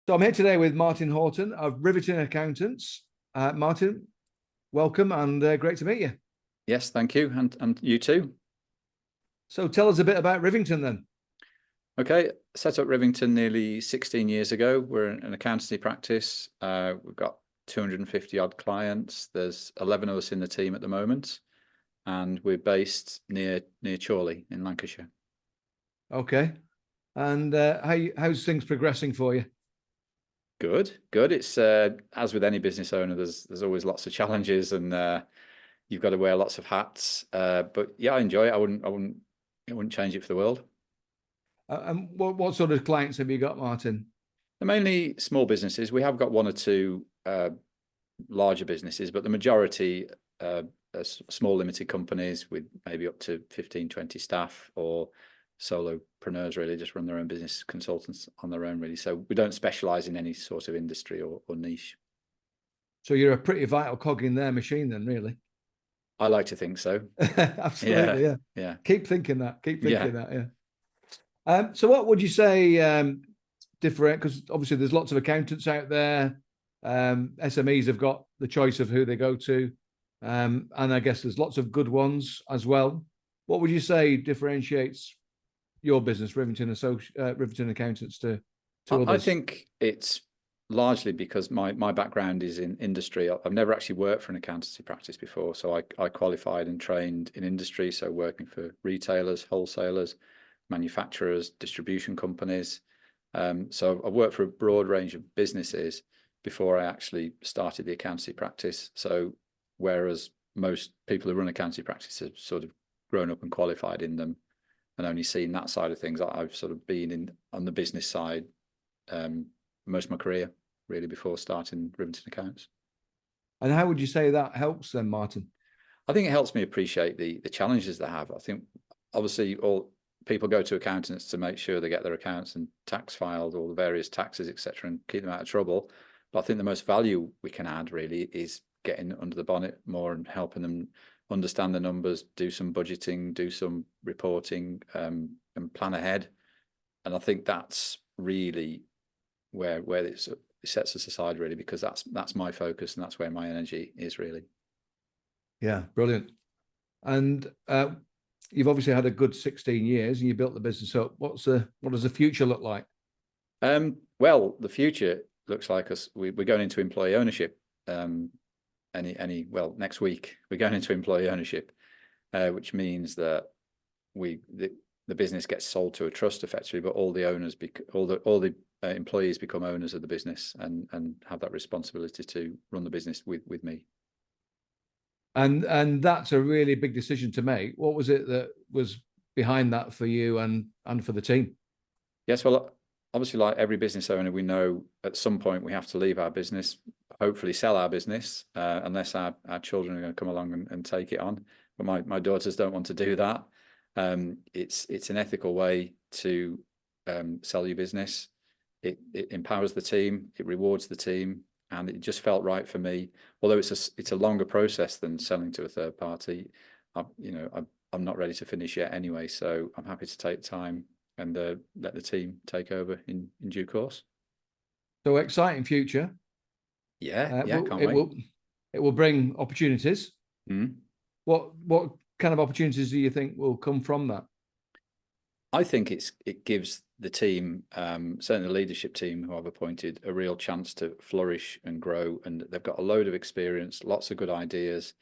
So I'm here today with Martin Horton of Rivington Accountants. Martin, welcome and great to meet you. Yes, thank you. And you too. So tell us a bit about Rivington then. Okay, set up Rivington nearly 16 years ago. We're an accountancy practice. We've got 250 odd clients. There's 11 of us in the team at the moment, and we're based near Chorley in Lancashire. Okay. And how's things progressing for you? Good, good. It's as with any business owner, there's always lots of challenges, and you've got to wear lots of hats. But yeah, I enjoy it. I wouldn't change it for the world. And what sort of clients have you got, Martin? They're mainly small businesses. We have got one or two larger businesses, but the majority are small limited companies with maybe up to 15, 20 staff, or solopreneurs really just run their own business, consultants on their own really. So we don't specialize in any sort of industry or niche. So you're a pretty vital cog in their machine then, really. I like to think so. Absolutely, yeah. Keep thinking that. Keep thinking that, yeah. So what would you say different? Because obviously there's lots of accountants out there. SMEs have got the choice of who they go to. And I guess there's lots of good ones as well. What would you say differentiates your business, Rivington Accountants, to others? I think it's largely because my background is in industry. I've never actually worked for an accountancy practice before. So I qualified and trained in industry. So working for retailers, wholesalers, manufacturers, distribution companies. So I've worked for a broad range of businesses before I actually started the accountancy practice. So whereas most people who run accountancy practice have sort of grown up and qualified in them and only seen that side of things, I've sort of been on the business side most of my career, really, before starting Rivington Accounts. And how would you say that helps then, Martin? I think it helps me appreciate the challenges they have. I think obviously all people go to accountants to make sure they get their accounts and tax filed, all the various taxes, etc., and keep them out of trouble. But I think the most value we can add really is getting under the bonnet more and helping them understand the numbers, do some budgeting, do some reporting, and plan ahead. And I think that's really where it sets us aside, really, because that's my focus and that's where my energy is, really. Yeah, brilliant. And you've obviously had a good 16 years and you built the business up. What does the future look like? Well, the future looks like we're going into employee ownership. Next week we're going into employee ownership, which means that the business gets sold to a trust effectively, but all the owners, all the employees become owners of the business and have that responsibility to run the business with me. And that's a really big decision to make. What was it that was behind that for you and for the team? Yes, well, obviously, like every business owner, we know at some point we have to leave our business, hopefully sell our business, unless our children are going to come along and take it on. But my daughters don't want to do that. It's an ethical way to sell your business. It empowers the team, it rewards the team, and it just felt right for me. Although it's a longer process than selling to a third party, I'm not ready to finish yet anyway. So I'm happy to take time and let the team take over in due course. So exciting future. Can't wait. It will bring opportunities. Mm. What kind of opportunities do you think will come from that? I think it gives the team, certainly the leadership team who I've appointed, a real chance to flourish and grow. And they've got a load of experience, lots of good ideas,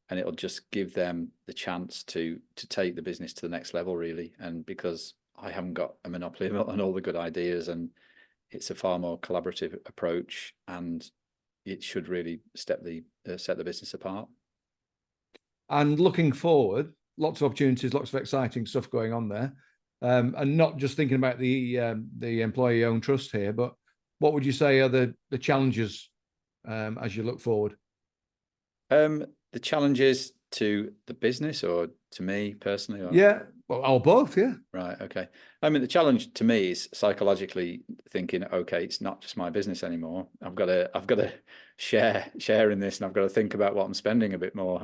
and it'll just give them the chance to take the business to the next level, really. And because I haven't got a monopoly on all the good ideas, and it's a far more collaborative approach, and it should really set the business apart. And looking forward, lots of opportunities, lots of exciting stuff going on there. And not just thinking about the employee-owned trust here, but what would you say are the challenges as you look forward? The challenge is to the business or to me personally? Or? Yeah, well, or both, yeah. Right, okay. I mean, the challenge to me is psychologically thinking, okay, it's not just my business anymore. I've got to share in this, and I've got to think about what I'm spending a bit more.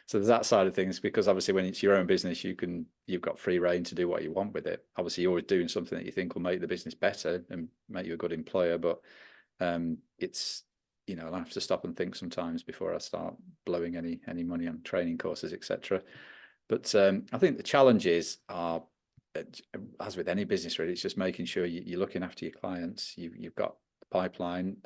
So there's that side of things, because obviously when it's your own business, you've got free reign to do what you want with it. Obviously, you're always doing something that you think will make the business better and make you a good employer, but it's, you know, I have to stop and think sometimes before I start blowing any money on training courses, etc. But I think the challenges are, as with any business really, it's just making sure you're looking after your clients. You've got the pipeline,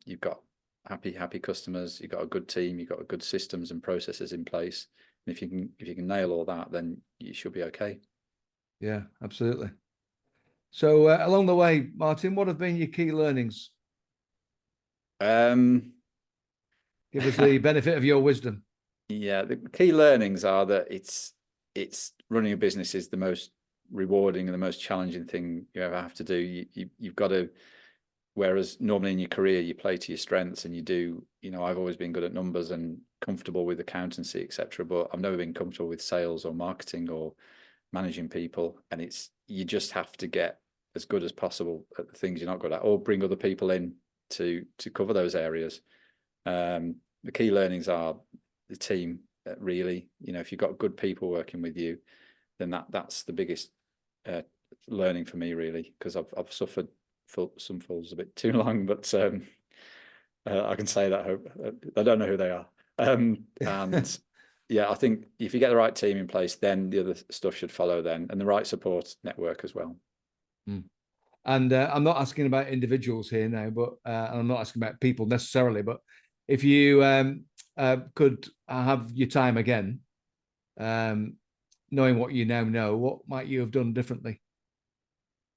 you've got happy customers, you've got a good team, you've got good systems and processes in place. And if you can nail all that, then you should be okay. Yeah, absolutely. So along the way, Martin, what have been your key learnings? Give us the benefit of your wisdom. Yeah, the key learnings are that it's running a business is the most rewarding and the most challenging thing you ever have to do. You've got to, whereas normally in your career you play to your strengths and you do, you know, I've always been good at numbers and comfortable with accountancy, etc., but I've never been comfortable with sales or marketing or managing people. And you just have to get as good as possible at the things you're not good at, or bring other people in to cover those areas. The key learnings are the team, really. You know, if you've got good people working with you, then that's the biggest learning for me, really, because I've suffered some falls a bit too long, but I can say that. I don't know who they are. And yeah, I think if you get the right team in place, then the other stuff should follow then, and the right support network as well. And I'm not asking about individuals here now, but I'm not asking about people necessarily, but if you could have your time again, knowing what you now know, what might you have done differently?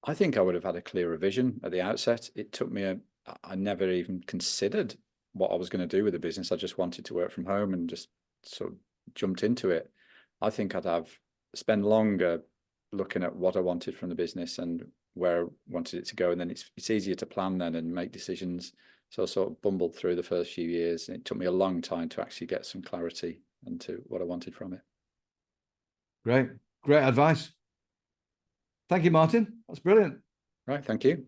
I think I would have had a clearer vision at the outset. It took me I never even considered what I was going to do with the business. I just wanted to work from home and just sort of jumped into it. I think I'd have spent longer looking at what I wanted from the business and where I wanted it to go. And then it's easier to plan then and make decisions. So I sort of bumbled through the first few years, and it took me a long time to actually get some clarity into what I wanted from it. Great advice. Thank you, Martin. That's brilliant. Right, thank you.